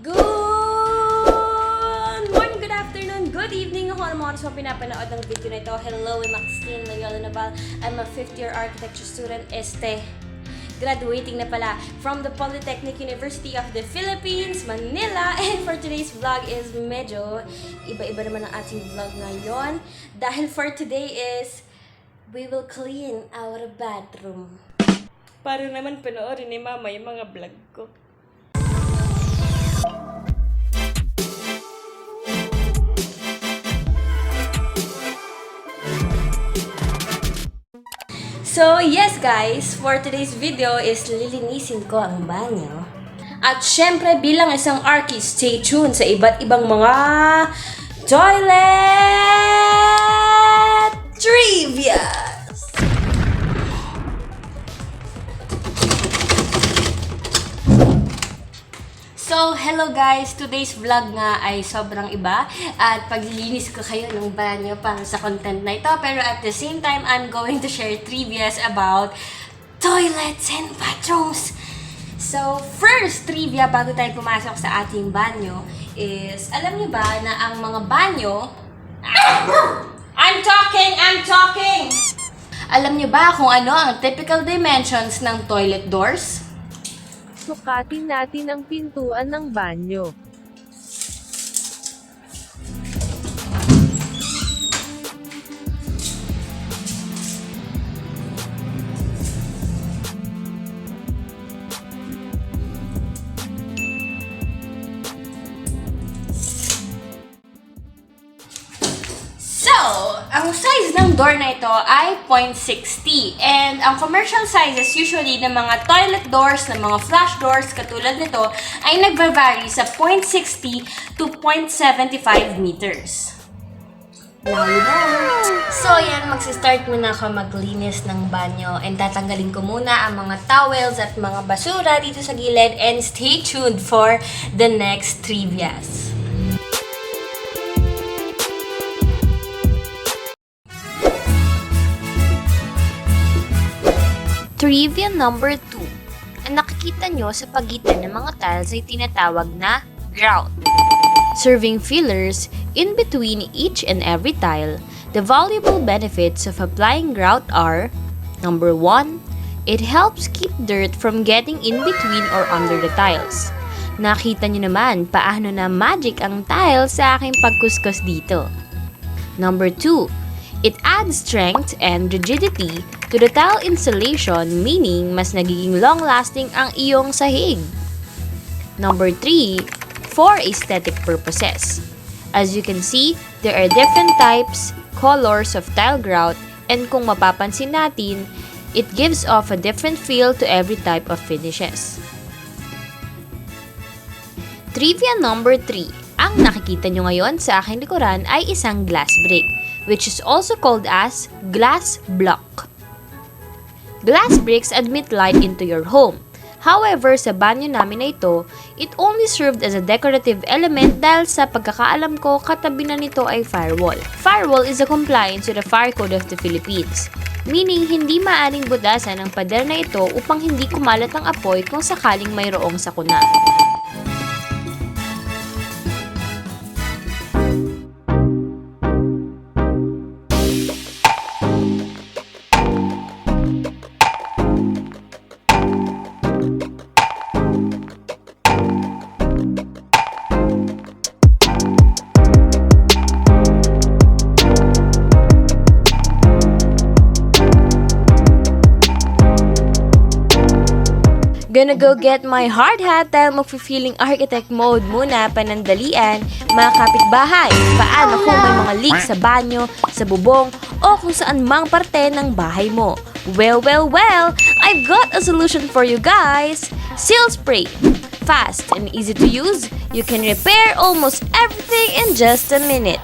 Good morning, good afternoon, good evening. Ako ang mga oras mo pinapanood ng video na ito. Hello, I'm Maxine, Loyola. I'm a 5th-year architecture student. Graduating na pala from the Polytechnic University of the Philippines, Manila. And for today's vlog is medyo iba-iba naman ang ating vlog ngayon. Dahil for today is, we will clean our bathroom. Para naman panoorin ni Mama yung mga vlog ko. So, yes guys, for today's video is lilinisin ko ang banyo. At syempre, bilang isang ARKI, stay tuned sa iba't ibang mga toilet trivias! So, hello guys! Today's vlog nga ay sobrang iba at paglilinis ko kayo ng banyo para sa content na ito. Pero at the same time, I'm going to share trivias about toilets and bathrooms. So, first trivia bago tayo pumasok sa ating banyo is, alam niyo ba na ang mga banyo... I'm talking! Alam niyo ba kung ano ang typical dimensions ng toilet doors? Sukatin natin ang pintuan ng banyo. Ang size ng door na ito ay 0.60 and ang commercial sizes usually ng mga toilet doors, ng mga flush doors katulad nito ay nagva-vary sa 0.60 to 0.75 meters. So yan, magsistart muna ako maglinis ng banyo and tatanggalin ko muna ang mga towels at mga basura dito sa gilid and stay tuned for the next trivias. Trivia number 2. Ang nakikita nyo sa pagitan ng mga tiles ay tinatawag na grout. Serving fillers in between each and every tile, the valuable benefits of applying grout are: number 1, it helps keep dirt from getting in between or under the tiles. Nakita nyo naman paano na magic ang tiles sa aking pagkuskus dito. Number 2, it adds strength and rigidity to the tile insulation, meaning mas nagiging long-lasting ang iyong sahig. Number 3, for aesthetic purposes. As you can see, there are different types, colors of tile grout, and kung mapapansin natin, it gives off a different feel to every type of finishes. Trivia number 3. Ang nakikita nyo ngayon sa aking likuran ay isang glass brick, which is also called as glass block. Glass bricks admit light into your home. However, sa banyo namin na ito, it only served as a decorative element dahil sa pagkakaalam ko, katabi na nito ay firewall. Firewall is a compliance with the Fire Code of the Philippines, meaning hindi maaring budasan ang pader na ito upang hindi kumalat ang apoy kung sakaling mayroong sakuna. Gonna go get my hard hat dahil magfe-feeling architect mode muna panandalian. Mga kapitbahay, paano kung may mga leak sa banyo, sa bubong, o kung saan mang parte ng bahay mo? Well, I've got a solution for you guys! Seal spray! Fast and easy to use, you can repair almost everything in just a minute.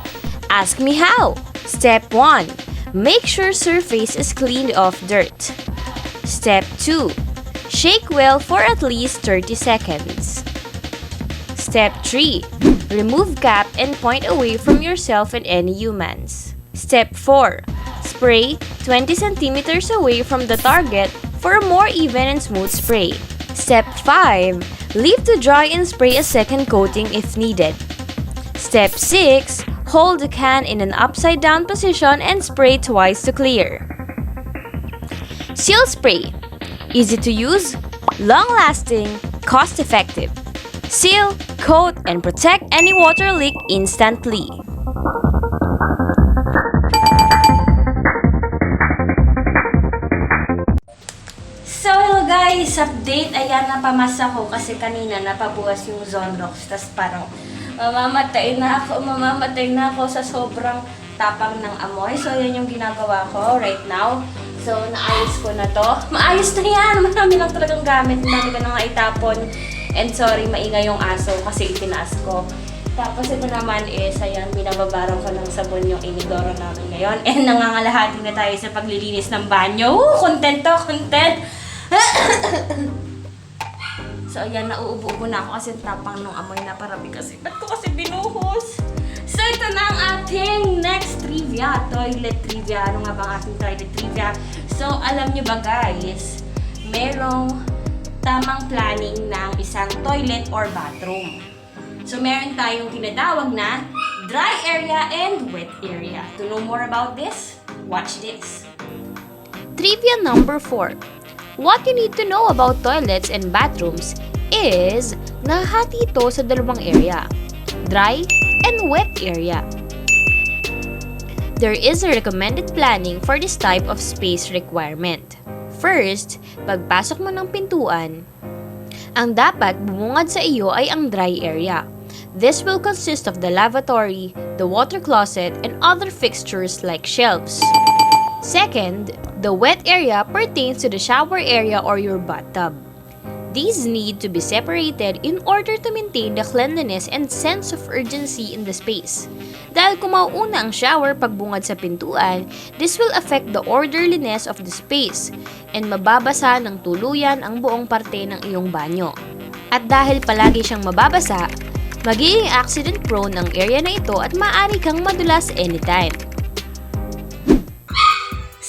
Ask me how! Step 1. Make sure surface is cleaned of dirt. Step 2. Shake well for at least 30 seconds. Step 3. Remove cap and point away from yourself and any humans. Step 4. Spray 20 centimeters away from the target for a more even and smooth spray. Step 5. Leave to dry and spray a second coating if needed. Step 6. Hold the can in an upside down position and spray twice to clear. Seal spray. Easy to use, long-lasting, cost-effective. Seal, coat, and protect any water leak instantly. So, hello guys! Update. Ayan, napamasa ko kasi kanina napabukas yung Zonrox. Tapos parang mamamatay na ako sa sobrang tapang ng amoy. So, yan yung ginagawa ko right now. So, naayos ko na to. Maayos na yan! Marami lang talagang gamit. Marami ka na nga itapon. And sorry, maingay yung aso kasi itinaas ko. Tapos ito naman is, ayan, binababaran ko ng sabon yung inidoro namin ngayon. And nangangalahati na tayo sa paglilinis ng banyo. Content to! Content! So, ayan, nauubo-ubo na ako kasi tapang nung amoy na parami kasi. Ba't ko kasi binuhos? So, ito na ang ating next trivia. Toilet trivia. Ano nga ba ang ating toilet trivia? So, alam nyo ba guys, merong tamang planning ng isang toilet or bathroom. So, meron tayong tinatawag na dry area and wet area. To know more about this, watch this. Trivia number 4. What you need to know about toilets and bathrooms is nahati ito sa dalawang area, dry and wet area. There is a recommended planning for this type of space requirement. First, pagpasok mo ng pintuan, ang dapat bumungad sa iyo ay ang dry area. This will consist of the lavatory, the water closet, and other fixtures like shelves. Second, the wet area pertains to the shower area or your bathtub. These need to be separated in order to maintain the cleanliness and sense of urgency in the space. Dahil kung mauuna ang shower pagbungad sa pintuan, this will affect the orderliness of the space and mababasa ng tuluyan ang buong parte ng iyong banyo. At dahil palagi siyang mababasa, magiging accident prone ang area na ito at maaari kang madulas anytime.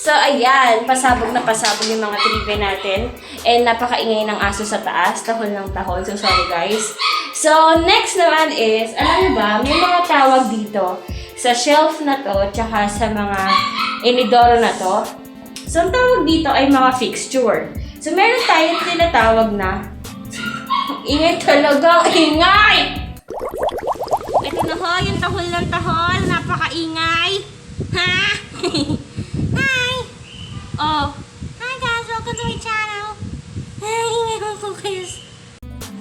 So, ayan, pasabog na pasabog yung mga trivia natin. And napakaingay ng aso sa taas, tahol ng tahol. So, sorry guys. So, next naman is, alam niyo ba, may mga tawag dito sa shelf na to, tsaka sa mga inidoro na to. So, ang tawag dito ay mga fixture. So, meron tayong tinatawag na, ingay talaga, ingay! Ito na ho, yung tahol ng tahol, napakaingay. Ha? Hi! Oh. Hi guys, welcome to my channel.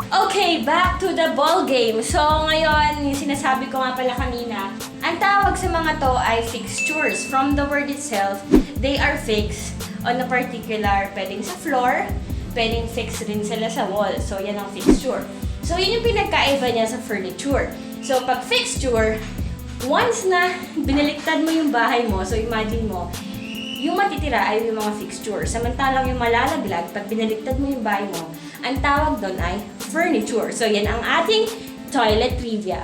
Okay, back to the ball game. So, ngayon, yung sinasabi ko nga pala kanina, ang tawag sa mga to ay fixtures. From the word itself, they are fixed on a particular, pwedeng sa floor, pwedeng fixed rin sila sa wall. So, yan ang fixture. So, yun yung pinagkaiba niya sa furniture. So, pag fixture, once na binaliktad mo yung bahay mo, so imagine mo, yung matitira ay yung mga fixture. Samantalang yung malalaglag, pag binaliktad mo yung bahay mo, ang tawag doon ay furniture. So, yan ang ating toilet trivia.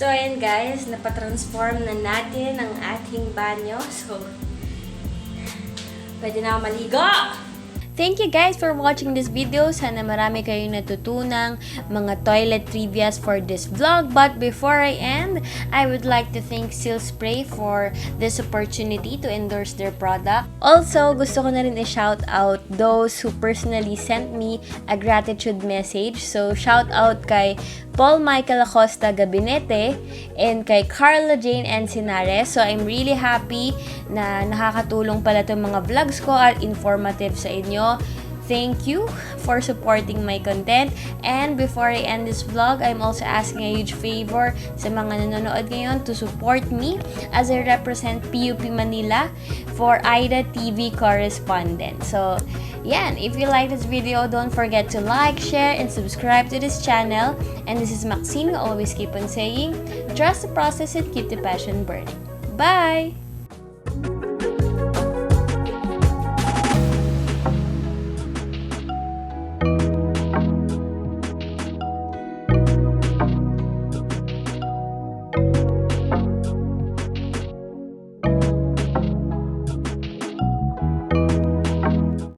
So, ayan guys, napatransform na natin ang ating banyo. So, pwede na ako maligo! Thank you guys for watching this video. Sana marami kayong natutunang mga toilet trivias for this vlog. But before I end, I would like to thank Seal Spray for this opportunity to endorse their product. Also, gusto ko na rin i-shout out those who personally sent me a gratitude message. So, shout out kay Paul Michael Acosta Gabinete and kay Carla Jane Encinares. So, I'm really happy na nakakatulong pala itong mga vlogs ko at informative sa inyo. Thank you for supporting my content. And before I end this vlog, I'm also asking a huge favor sa mga nanonood ngayon to support me as I represent PUP Manila for AYDA TV correspondent. So, yan. If you like this video, don't forget to like, share, and subscribe to this channel. And this is Maxine who always keep on saying, trust the process and keep the passion burning. Bye!